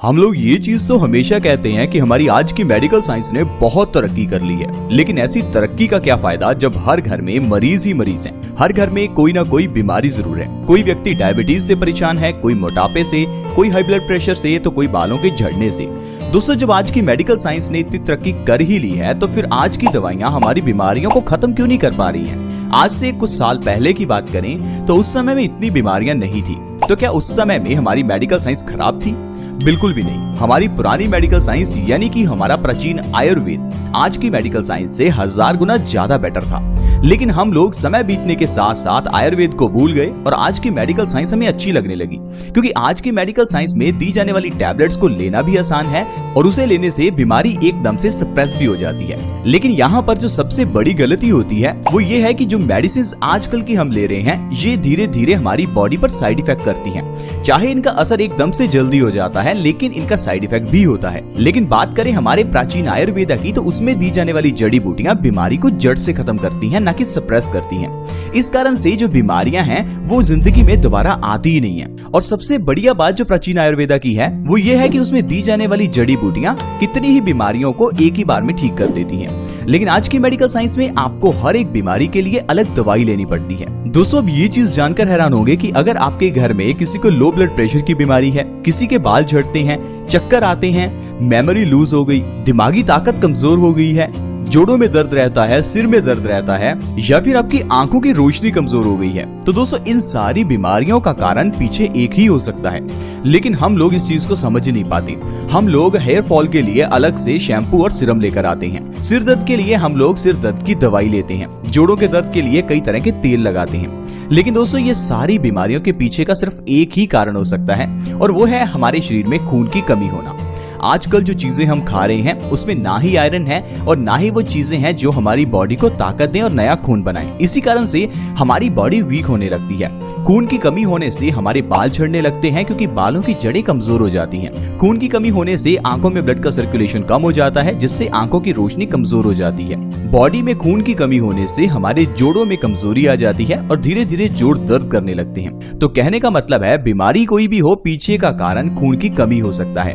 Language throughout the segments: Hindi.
हम लोग ये चीज तो हमेशा कहते हैं कि हमारी आज की मेडिकल साइंस ने बहुत तरक्की कर ली है, लेकिन ऐसी तरक्की का क्या फायदा जब हर घर में मरीज ही मरीज हैं। हर घर में कोई ना कोई बीमारी जरूर है। कोई व्यक्ति डायबिटीज से परेशान है, कोई मोटापे से, कोई हाई ब्लड प्रेशर से, तो कोई बालों के झड़ने से। दोस्तों, जब आज की मेडिकल साइंस ने इतनी तरक्की कर ही ली है, तो फिर आज की दवाइयां हमारी बीमारियों को खत्म क्यों नहीं कर पा रही हैं? आज से कुछ साल पहले की बात करें तो उस समय में इतनी बीमारियां नहीं थी। तो क्या उस समय में हमारी मेडिकल साइंस खराब थी? बिल्कुल भी नहीं। हमारी पुरानी मेडिकल साइंस यानी कि हमारा प्राचीन आयुर्वेद आज की मेडिकल साइंस से 1000 गुना ज्यादा बेटर था। लेकिन हम लोग समय बीतने के साथ साथ आयुर्वेद को भूल गए और आज की मेडिकल साइंस हमें अच्छी लगने लगी, क्योंकि आज की मेडिकल साइंस में दी जाने वाली टैबलेट्स को लेना भी आसान है और उसे लेने से बीमारी एकदम से सप्रेस भी हो जाती है। लेकिन यहाँ पर जो सबसे बड़ी गलती होती है वो ये है कि जो मेडिसिन आजकल की हम ले रहे हैं, ये धीरे धीरे हमारी बॉडी पर साइड इफेक्ट करती हैं। चाहे इनका असर एकदम से जल्दी हो जाता है, लेकिन इनका साइड इफेक्ट भी होता है। लेकिन बात करें हमारे प्राचीन आयुर्वेदा की, तो उसमें दी जाने वाली जड़ी बूटियां बीमारी को जड़ से खत्म करती हैं, ना कि सप्रेस करती हैं। इस कारण से जो बीमारियां हैं वो जिंदगी में दोबारा आती ही नहीं है। और सबसे बढ़िया बात जो प्राचीन आयुर्वेदा की है वो ये है कि उसमें दी जाने वाली जड़ी बूटियां कितनी ही बीमारियों को एक ही बार में ठीक कर देती हैं। लेकिन आज की मेडिकल साइंस में आपको हर एक बीमारी के लिए अलग दवाई लेनी पड़ती है। दोस्तों, अब ये चीज जानकर हैरान होंगे कि अगर आपके घर में किसी को लो ब्लड प्रेशर की बीमारी है, किसी के बाल झड़ते हैं, चक्कर आते हैं, मेमोरी लूज हो गई, दिमागी ताकत कमजोर हो गई है, जोड़ों में दर्द रहता है, सिर में दर्द रहता है, या फिर आपकी आंखों की रोशनी कमजोर हो गई है, तो दोस्तों इन सारी बीमारियों का कारण पीछे एक ही हो सकता है। लेकिन हम लोग इस चीज को समझ नहीं पाते। हम लोग हेयर फॉल के लिए अलग से शैम्पू और सीरम लेकर आते हैं, सिर दर्द के लिए हम लोग सिर दर्द की दवाई लेते हैं, जोड़ों के दर्द के लिए कई तरह के तेल लगाते हैं। लेकिन दोस्तों, ये सारी बीमारियों के पीछे का सिर्फ एक ही कारण हो सकता है, और वो है हमारे शरीर में खून की कमी होना। आजकल जो चीजें हम खा रहे हैं उसमें ना ही आयरन है और ना ही वो चीजें हैं जो हमारी बॉडी को ताकत दें और नया खून बनाएं। इसी कारण से हमारी बॉडी वीक होने लगती है। खून की कमी होने से हमारे बाल झड़ने लगते हैं, क्योंकि बालों की जड़ें कमजोर हो जाती हैं। खून की कमी होने से आंखों में ब्लड का सर्कुलेशन कम हो जाता है, जिससे आंखों की रोशनी कमजोर हो जाती है। बॉडी में खून की कमी होने से हमारे जोड़ों में कमजोरी आ जाती है और धीरे धीरे जोड़ दर्द करने लगते हैं। तो कहने का मतलब है, बीमारी कोई भी हो, पीछे का कारण खून की कमी हो सकता है।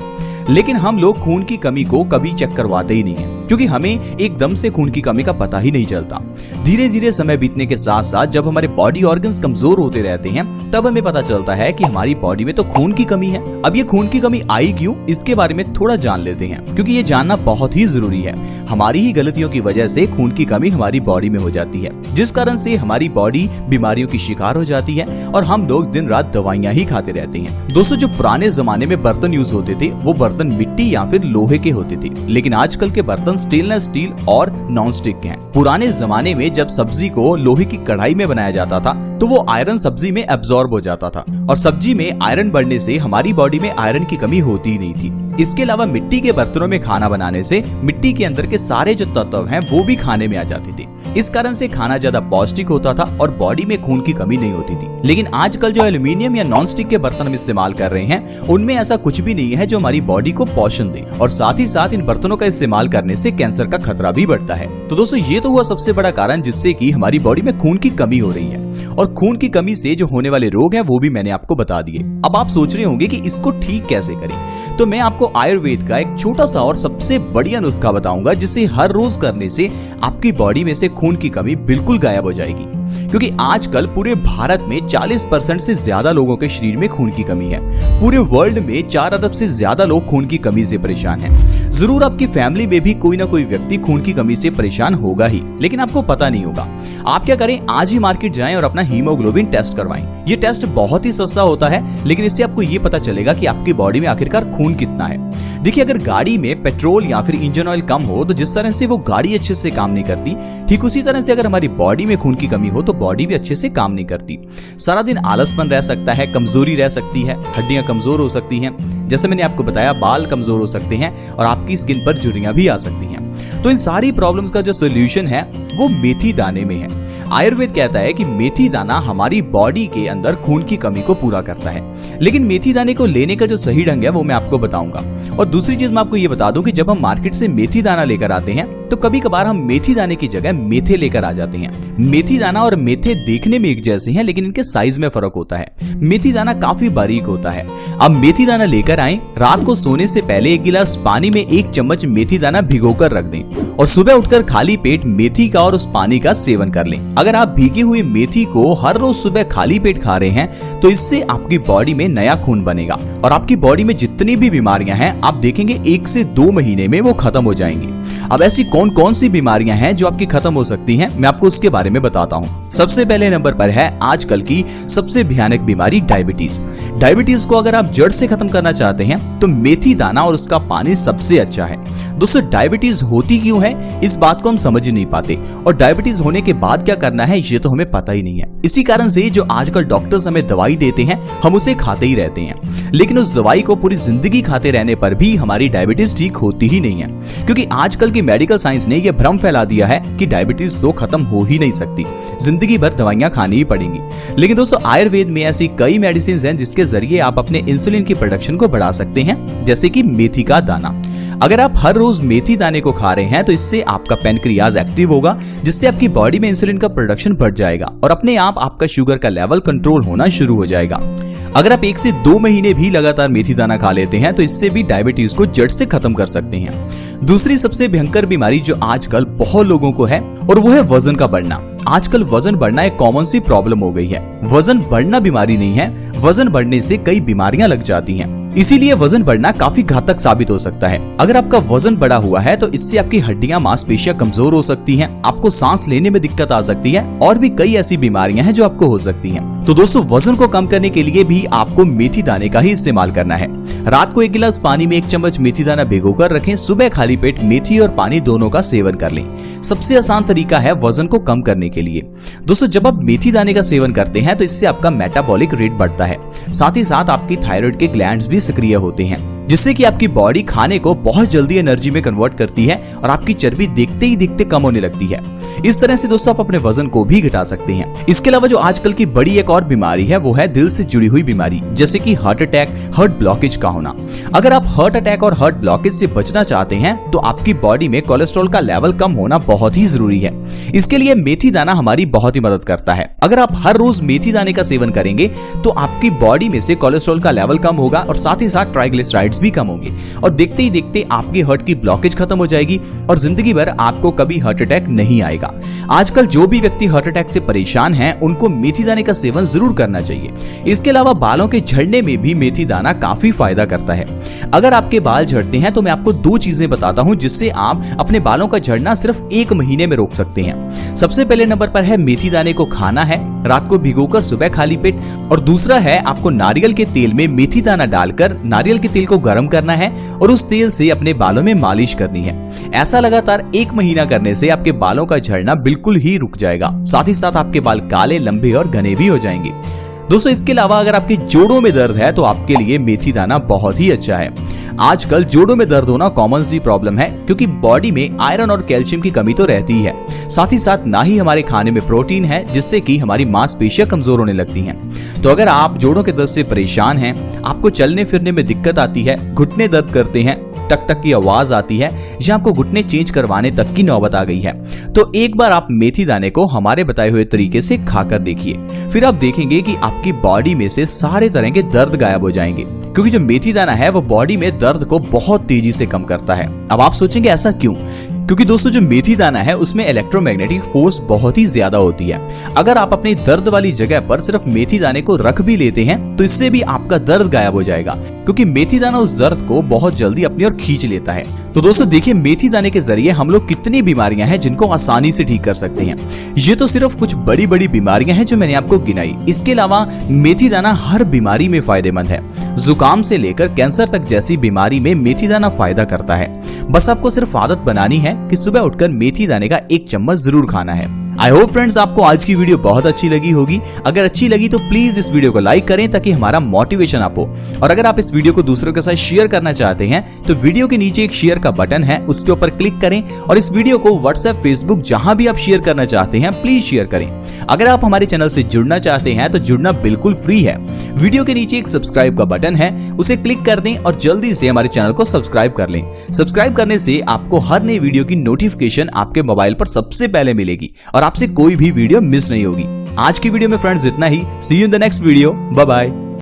लेकिन हम लोग खून की कमी को कभी चेक करवाते ही नहीं है, क्योंकि हमें एकदम से खून की कमी का पता ही नहीं चलता। धीरे धीरे समय बीतने के साथ साथ जब हमारे बॉडी ऑर्गन्स कमजोर होते रहते हैं, तब हमें पता चलता है कि हमारी बॉडी में तो खून की कमी है। अब ये खून की कमी आई क्यों, इसके बारे में थोड़ा जान लेते हैं, क्योंकि ये जानना बहुत ही जरूरी है। हमारी ही गलतियों की वजह से खून की कमी हमारी बॉडी में हो जाती है, जिस कारण से हमारी बॉडी बीमारियों की शिकार हो जाती है और हम लोग दिन रात दवाइयां ही खाते रहते हैं। दोस्तों, जो पुराने जमाने में बर्तन यूज होते थे वो बर्तन मिट्टी या फिर लोहे के होते थे, लेकिन आजकल के बर्तन स्टेनलेस स्टील और नॉन स्टिक के हैं। पुराने जमाने में जब सब्जी को लोहे की कढ़ाई में बनाया जाता था, तो वो आयरन सब्जी में एब्जॉर्ब हो जाता था, और सब्जी में आयरन बढ़ने से हमारी बॉडी में आयरन की कमी होती ही नहीं थी। इसके अलावा मिट्टी के बर्तनों में खाना बनाने से मिट्टी के अंदर के सारे जो तत्व हैं वो भी खाने में आ जाते थे। इस कारण से खाना ज्यादा पौष्टिक होता था और बॉडी में खून की कमी नहीं होती थी। लेकिन आजकल जो एल्यूमिनियम या नॉन स्टिक के बर्तन हम इस्तेमाल कर रहे हैं, उनमें ऐसा कुछ भी नहीं है जो हमारी बॉडी को पोषण दे, और साथ ही साथ इन बर्तनों का इस्तेमाल करने से कैंसर का खतरा भी बढ़ता है। तो दोस्तों, ये तो हुआ सबसे बड़ा कारण जिससे कि हमारी बॉडी में खून की कमी हो रही है, और खून की कमी से जो होने वाले रोग हैं वो भी मैंने आपको बता दिए। अब आप सोच रहे होंगे कि इसको ठीक कैसे करें, तो मैं आपको आयुर्वेद का एक छोटा सा और सबसे बढ़िया नुस्खा बताऊंगा, जिसे हर रोज करने से आपकी बॉडी में से खून की कमी बिल्कुल गायब हो जाएगी। क्योंकि आजकल पूरे भारत में 40% से ज्यादा लोगों के शरीर में खून की कमी है। पूरे वर्ल्ड में 4 अरब से ज्यादा लोग खून की कमी से परेशान हैं। जरूर आपकी फैमिली में भी कोई ना कोई व्यक्ति खून की कमी से परेशान होगा ही, लेकिन आपको पता नहीं होगा। आप क्या करें, आज ही मार्केट जाएं और अपना हीमोग्लोबिन टेस्ट करवाएं। ये टेस्ट बहुत ही सस्ता होता है, लेकिन इससे आपको ये पता चलेगा कि आपकी बॉडी में आखिरकार खून कितना है। देखिए, अगर गाड़ी में पेट्रोल या फिर इंजन ऑयल कम हो, तो जिस तरह से वो गाड़ी अच्छे से काम नहीं करती, ठीक उसी तरह से अगर हमारी बॉडी में खून की कमी हो तो बॉडी भी अच्छे से काम नहीं करती। सारा दिन आलसपन रह सकता है, कमजोरी रह सकती है, हड्डियां कमजोर हो सकती हैं, जैसे मैंने आपको बताया बाल कमजोर हो सकते हैं, और आपकी स्किन पर झुर्रियां भी आ सकती हैं। तो इन सारी प्रॉब्लम्स का जो सोल्यूशन है वो मेथी दाने में है। आयुर्वेद कहता है कि मेथी दाना हमारी बॉडी के अंदर खून की कमी को पूरा करता है। लेकिन मेथी दाने को लेने का जो सही ढंग है वो मैं आपको बताऊंगा। और दूसरी चीज मैं आपको ये बता दूं कि जब हम मार्केट से मेथी दाना लेकर आते हैं, तो कभी कभार हम मेथी दाने की जगह मेथे लेकर आ जाते हैं। मेथी दाना और मेथे देखने में एक जैसे हैं, लेकिन इनके साइज में फर्क होता है। मेथी दाना काफी बारीक होता है। अब मेथी दाना लेकर आएं, रात को सोने से पहले 1 गिलास पानी में 1 चम्मच मेथी दाना भिगोकर रख दें और सुबह उठकर खाली पेट मेथी का और उस पानी का सेवन कर लें। अगर आप भीगी हुई मेथी को हर रोज सुबह खाली पेट खा रहे हैं तो इससे आपकी बॉडी में नया खून बनेगा और आपकी बॉडी में जितनी भी बीमारियां हैं आप देखेंगे 1 से 2 महीने में वो खत्म हो जाएंगी। अब ऐसी कौन कौन सी बीमारियां हैं जो आपकी खत्म हो सकती हैं, मैं आपको उसके बारे में बताता हूं। सबसे पहले नंबर पर है आजकल की सबसे भयानक बीमारी डायबिटीज। डायबिटीज को अगर आप जड़ से खत्म करना चाहते हैं तो मेथी दाना और उसका पानी सबसे अच्छा है। दोस्तों, डायबिटीज होती क्यों है इस बात को हम समझ ही नहीं पाते और डायबिटीज होने के बाद क्या करना है ये तो हमें पता ही नहीं है। इसी कारण से जो आजकल डॉक्टर्स हमें दवाई देते हैं हम उसे खाते ही रहते हैं, लेकिन उस दवाई को पूरी जिंदगी खाते रहने पर भी हमारी डायबिटीज ठीक होती ही नहीं है, क्योंकि आजकल की मेडिकल साइंस ने यह भ्रम फैला दिया है कि डायबिटीज तो खत्म हो ही नहीं सकती, जिंदगी भर दवाइयां खानी ही पड़ेंगी। लेकिन दोस्तों, आयुर्वेद में ऐसी कई मेडिसिन हैं जिसके जरिए आप अपने इंसुलिन की प्रोडक्शन को बढ़ा सकते हैं, जैसे कि मेथी का दाना। अगर आप हर रोज मेथी दाने को खा रहे हैं तो इससे आपका पैनक्रियाज एक्टिव होगा, जिससे आपकी बॉडी में इंसुलिन का प्रोडक्शन बढ़ जाएगा और अपने आप आपका शुगर का लेवल कंट्रोल होना शुरू हो जाएगा। अगर आप 1 से 2 महीने भी लगातार मेथी दाना खा लेते हैं तो इससे भी डायबिटीज को जड़ से खत्म कर सकते हैं। दूसरी सबसे भयंकर बीमारी जो आजकल बहुत लोगों को है और वो है वजन का बढ़ना। आजकल वजन बढ़ना एक कॉमन सी प्रॉब्लम हो गई है। वजन बढ़ना बीमारी नहीं है, वजन बढ़ने से कई बीमारियां लग जाती हैं। इसीलिए वजन बढ़ना काफी घातक साबित हो सकता है। अगर आपका वजन बढ़ा हुआ है तो इससे आपकी हड्डियां मांसपेशियां कमजोर हो सकती हैं, आपको सांस लेने में दिक्कत आ सकती है और भी कई ऐसी बीमारियां हैं जो आपको हो सकती हैं। तो दोस्तों, वजन को कम करने के लिए भी आपको मेथी दाने का ही इस्तेमाल करना है। रात को 1 गिलास पानी में 1 चम्मच मेथी दाना भिगोकर रखें, सुबह खाली पेट मेथी और पानी दोनों का सेवन कर लें। सबसे आसान तरीका है वजन को कम करने के लिए। दोस्तों, जब आप मेथी दाने का सेवन करते हैं तो इससे आपका मेटाबॉलिक रेट बढ़ता है, साथ ही साथ आपकी थायराइड के ग्लैंड्स भी सक्रिय होते हैं, जिससे कि आपकी बॉडी खाने को बहुत जल्दी एनर्जी में कन्वर्ट करती है और आपकी चर्बी देखते ही देखते कम होने लगती है। इस तरह से दोस्तों आप अपने वजन को भी घटा सकते हैं। इसके अलावा जो आजकल की बड़ी एक और बीमारी है वो है दिल से जुड़ी हुई बीमारी, जैसे कि हार्ट अटैक, हार्ट ब्लॉकेज का होना। अगर आप हार्ट अटैक और हार्ट ब्लॉकेज से बचना चाहते हैं तो आपकी बॉडी में कोलेस्ट्रॉल का लेवल कम होना बहुत ही जरूरी है। इसके लिए मेथी दाना हमारी बहुत ही मदद करता है। अगर आप हर रोज मेथी दाने का सेवन करेंगे तो आपकी बॉडी में से कोलेस्ट्रॉल का लेवल कम होगा और साथ ही साथ ट्राइग्लिसराइड्स भी कम होंगे और देखते ही देखते आपकी हार्ट की ब्लॉकेज खत्म हो जाएगी और जिंदगी भर आपको कभी हार्ट अटैक नहीं आएगा। आजकल जो भी व्यक्ति हार्ट अटैक से परेशान हैं, उनको मेथी दाने का सेवन जरूर करना चाहिए। इसके अलावा बालों के झड़ने में भी मेथी दाना काफी फायदा करता है। अगर आपके बाल झड़ते हैं तो मैं आपको 2 चीजें बताता हूं जिससे आप अपने बालों का झड़ना सिर्फ 1 महीने में रोक सकते हैं। सबसे पहले नंबर पर है मेथी दाने को खाना है, रात को भिगोकर सुबह खाली पेट, और दूसरा है आपको नारियल के तेल में मेथी दाना डालकर नारियल के तेल को गर्म करना है और उस तेल से अपने बालों में मालिश करनी है। ऐसा लगातार 1 महीना करने से आपके बालों का झड़ना बिल्कुल ही रुक जाएगा, साथ ही साथ आपके बाल काले, लंबे और घने भी हो जाएंगे। दोस्तों, इसके अलावा अगर आपके जोड़ों में दर्द है तो आपके लिए मेथी दाना बहुत ही अच्छा है। आजकल जोड़ों में दर्द होना कॉमन सी प्रॉब्लम है, क्योंकि बॉडी में आयरन और कैल्शियम की कमी तो रहती ही है, साथ ही साथ ना ही हमारे खाने में प्रोटीन है, जिससे कि हमारी मांसपेशियां कमजोर होने लगती हैं। तो अगर आप जोड़ों के दर्द से परेशान हैं, आपको चलने फिरने में दिक्कत आती है, घुटने दर्द करते हैं, टक टक की आवाज आती है या आपको घुटने चेंज करवाने तक की नौबत आ गई है, तो एक बार आप मेथी दाने को हमारे बताए हुए तरीके से खाकर देखिए। फिर आप देखेंगे कि आपकी बॉडी में से सारे तरह के दर्द गायब हो जाएंगे, क्योंकि जो मेथी दाना है वो बॉडी में दर्द को बहुत तेजी से कम करता है। अब आप सोचेंगे ऐसा क्यों? क्योंकि दोस्तों, जो मेथी दाना है उसमें इलेक्ट्रोमैग्नेटिक फोर्स बहुत ही ज्यादा होती है। अगर आप अपनी दर्द वाली जगह पर सिर्फ मेथी दाने को रख भी लेते हैं तो इससे भी आपका दर्द गायब हो जाएगा, क्योंकि मेथी दाना उस दर्द को बहुत जल्दी अपनी ओर खींच लेता है। तो दोस्तों देखिए, मेथी दाने के जरिए हम लोग कितनी बीमारियां हैं जिनको आसानी से ठीक कर सकते हैं। ये तो सिर्फ कुछ बड़ी बड़ी बीमारियां हैं जो मैंने आपको गिनाई। इसके अलावा मेथी दाना हर बीमारी में फायदेमंद है। जुकाम से लेकर कैंसर तक जैसी बीमारी में मेथी दाना फायदा करता है। बस आपको सिर्फ आदत बनानी है कि सुबह उठकर मेथी दाने का 1 चम्मच जरूर खाना है। आई होप फ्रेंड्स आपको आज की वीडियो बहुत अच्छी लगी होगी। अगर अच्छी लगी तो प्लीज इस वीडियो को लाइक करें ताकि हमारा मोटिवेशन अप हो। और अगर आप इस वीडियो को दूसरों के साथ शेयर करना चाहते हैं तो वीडियो के नीचे एक शेयर का बटन है, उसके ऊपर क्लिक करें और इस वीडियो को व्हाट्सएप, फेसबुक जहां भी आप शेयर करना चाहते हैं प्लीज शेयर करें। अगर आप हमारे चैनल से जुड़ना चाहते हैं तो जुड़ना बिल्कुल फ्री है। वीडियो के नीचे एक सब्सक्राइब का बटन है, उसे क्लिक कर दें और जल्दी से हमारे चैनल को सब्सक्राइब कर लें। सब्सक्राइब करने से आपको हर नई वीडियो की नोटिफिकेशन आपके मोबाइल पर सबसे पहले मिलेगी और आपसे कोई भी वीडियो मिस नहीं होगी। आज की वीडियो में फ्रेंड्स इतना ही। See you in the next video. Bye bye.